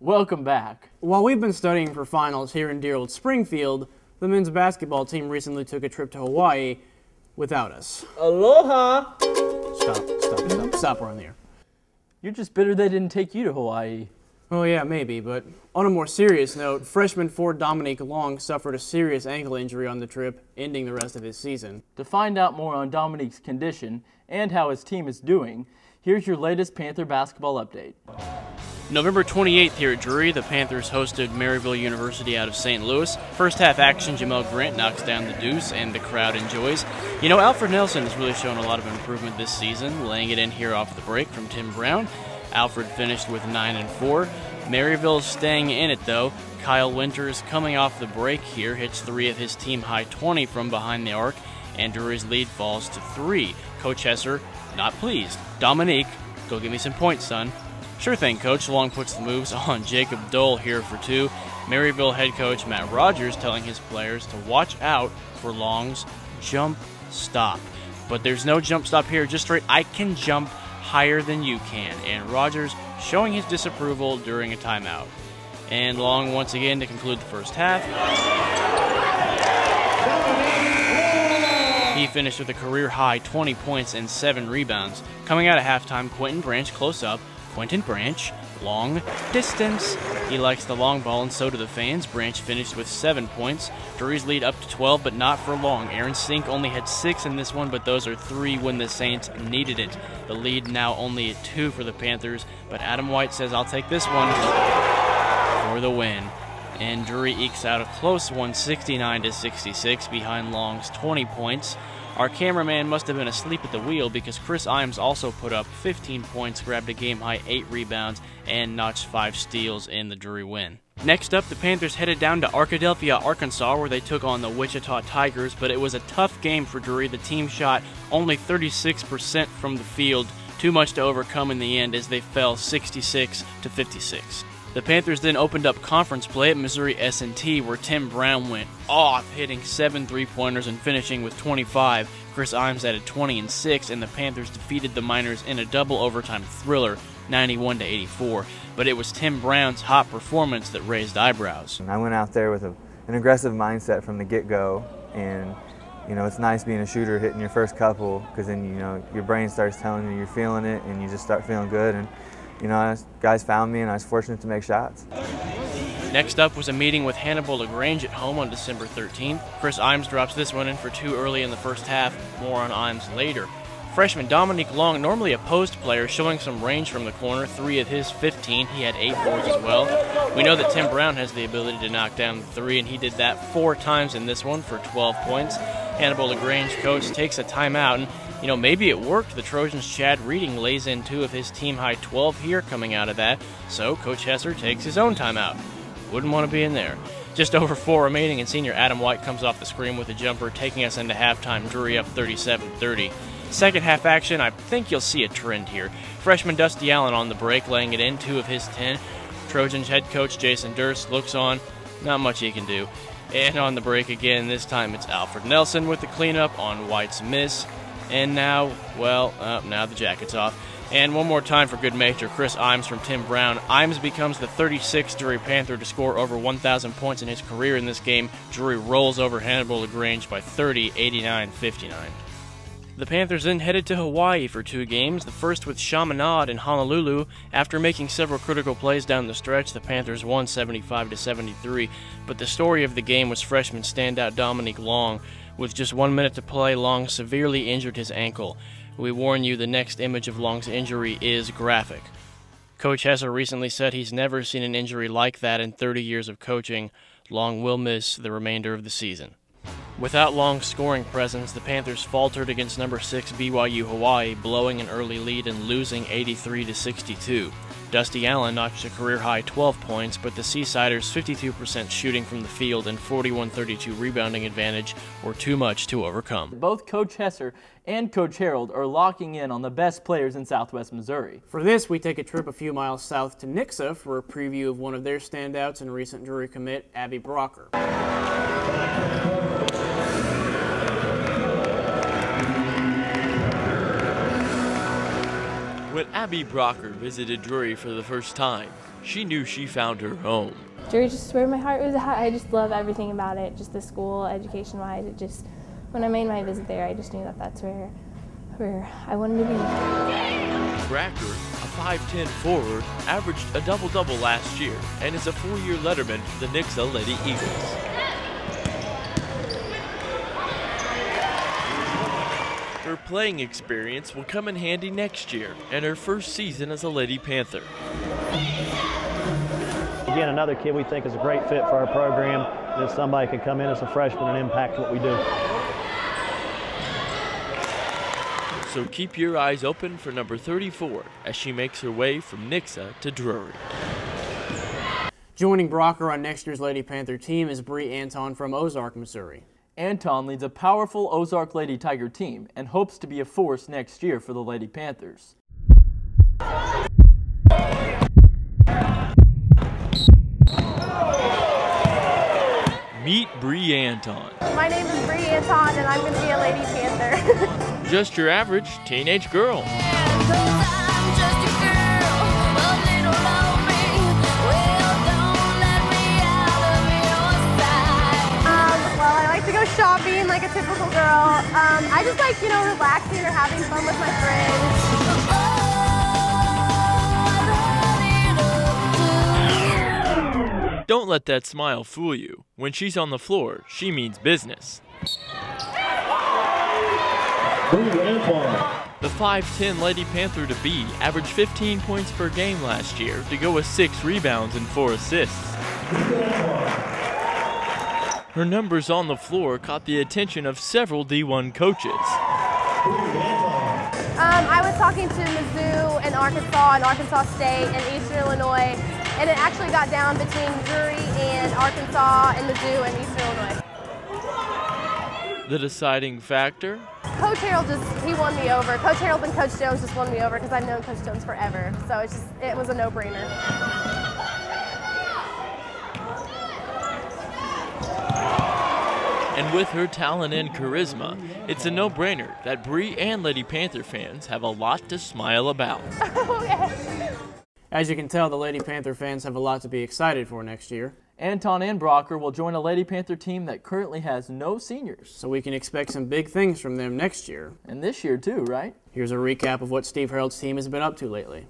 Welcome back. While we've been studying for finals here in dear old Springfield, the men's basketball team recently took a trip to Hawaii without us. Aloha! Stop, we're on the air. You're just bitter they didn't take you to Hawaii. Oh yeah, maybe, but on a more serious note, freshman forward Dominique Long suffered a serious ankle injury on the trip, ending the rest of his season. To find out more on Dominique's condition and how his team is doing, here's your latest Panther basketball update. November 28th here at Drury, the Panthers hosted Maryville University out of St. Louis. First half action, Jamel Grant knocks down the deuce and the crowd enjoys. You know, Alfred Nelson has really shown a lot of improvement this season, laying it in here off the break from Tim Brown. Alfred finished with 9 and 4. Maryville is staying in it though. Kyle Winters, coming off the break here, hits 3 of his team high 20 from behind the arc, and Drury's lead falls to 3. Coach Hesser, not pleased. Dominique, go get me some points, son. Sure thing, Coach. Long puts the moves on Jacob Dole here for 2. Maryville head coach Matt Rogers telling his players to watch out for Long's jump stop. But there's no jump stop here, just straight, I can jump higher than you can. And Rogers showing his disapproval during a timeout. And Long once again to conclude the first half. He finished with a career-high 20 points and 7 rebounds. Coming out of halftime, Quentin Branch close up. Quentin Branch, long distance. He likes the long ball, and so do the fans. Branch finished with 7 points. Drury's lead up to 12, but not for long. Aaron Sink only had 6 in this one, but those are 3 when the Saints needed it. The lead now only at 2 for the Panthers, but Adam White says, I'll take this one for the win. And Drury ekes out a close one, 69-66, behind Long's 20 points. Our cameraman must have been asleep at the wheel because Chris Imes also put up 15 points, grabbed a game-high 8 rebounds, and notched 5 steals in the Drury win. Next up, the Panthers headed down to Arkadelphia, Arkansas, where they took on the Wichita Tigers, but it was a tough game for Drury. The team shot only 36% from the field, too much to overcome in the end as they fell 66-56. The Panthers then opened up conference play at Missouri S&T, where Tim Brown went off, hitting 7 3-pointers and finishing with 25. Chris Imes added 20 and 6, and the Panthers defeated the Miners in a double overtime thriller, 91-84. But it was Tim Brown's hot performance that raised eyebrows. I went out there with an aggressive mindset from the get-go, and you know, it's nice being a shooter, hitting your first couple, because then you know your brain starts telling you you're feeling it, and you just start feeling good. And you know, guys found me, and I was fortunate to make shots. Next up was a meeting with Hannibal LaGrange at home on December 13th. Chris Imes drops this one in for 2 early in the first half. More on Imes later. Freshman Dominique Long, normally a post player, showing some range from the corner. 3 of his 15. He had 8 boards as well. We know that Tim Brown has the ability to knock down the 3, and he did that 4 times in this one for 12 points. Hannibal LaGrange coach takes a timeout, and you know, maybe it worked. The Trojans' Chad Reading lays in 2 of his team-high 12 here coming out of that, so Coach Hesser takes his own timeout. Wouldn't want to be in there. Just over 4 remaining, and senior Adam White comes off the screen with a jumper, taking us into halftime. Drury up 37-30. Second half action, I think you'll see a trend here. Freshman Dusty Allen on the break, laying it in, 2 of his 10. Trojans head coach Jason Durst looks on, not much he can do. And on the break again, this time it's Alfred Nelson with the cleanup on White's miss. And now, well, now the jacket's off. And one more time for good measure, Chris Imes from Tim Brown. Imes becomes the 36th Drury Panther to score over 1,000 points in his career in this game. Drury rolls over Hannibal LaGrange by 30, 89-59. The Panthers then headed to Hawaii for 2 games, the first with Chaminade in Honolulu. After making several critical plays down the stretch, the Panthers won 75-73, but the story of the game was freshman standout Dominique Long. With just 1 minute to play, Long severely injured his ankle. We warn you, the next image of Long's injury is graphic. Coach Hesser recently said he's never seen an injury like that in 30 years of coaching. Long will miss the remainder of the season. Without Long's scoring presence, the Panthers faltered against number 6 BYU Hawaii, blowing an early lead and losing 83-62. Dusty Allen notched a career-high 12 points, but the Seasiders' 52% shooting from the field and 41-32 rebounding advantage were too much to overcome. Both Coach Hesser and Coach Harold are locking in on the best players in Southwest Missouri. For this, we take a trip a few miles south to Nixa for a preview of one of their standouts and recent Drury commit, Abby Bracker. When Abby Bracker visited Drury for the first time, she knew she found her home. Drury just where my heart was at. I just love everything about it, just the school, education-wise. It just, when I made my visit there, I just knew that that's where I wanted to be. Bracker, a 5'10" forward, averaged a double-double last year and is a 4-year letterman for the Nixa Lady Eagles. Her playing experience will come in handy next year and her first season as a Lady Panther. Again, another kid we think is a great fit for our program, and if somebody can come in as a freshman and impact what we do. So keep your eyes open for number 34 as she makes her way from Nixa to Drury. Joining Bracker on next year's Lady Panther team is Bri Anton from Ozark, Missouri. Anton leads a powerful Ozark Lady Tiger team and hopes to be a force next year for the Lady Panthers. Meet Bri Anton. My name is Bri Anton and I'm going to be a Lady Panther. Just your average teenage girl. Well, I like to go shopping like a typical girl. I just like, relaxing or having fun with my friends. Don't let that smile fool you. When she's on the floor, she means business. The 5'10" Lady Panther to be averaged 15 points per game last year to go with 6 rebounds and 4 assists. Her numbers on the floor caught the attention of several D1 coaches. I was talking to Mizzou and Arkansas State and Eastern Illinois, and it actually got down between Drury and Arkansas and Mizzou and Eastern Illinois. The deciding factor? Coach Harold he won me over. Coach Harold and Coach Jones just won me over because I've known Coach Jones forever. So it was a no-brainer. And with her talent and charisma, it's a no-brainer that Bri and Lady Panther fans have a lot to smile about. Okay. As you can tell, the Lady Panther fans have a lot to be excited for next year. Anton and Bracker will join a Lady Panther team that currently has no seniors. So we can expect some big things from them next year. And this year too, right? Here's a recap of what Steve Harold's team has been up to lately.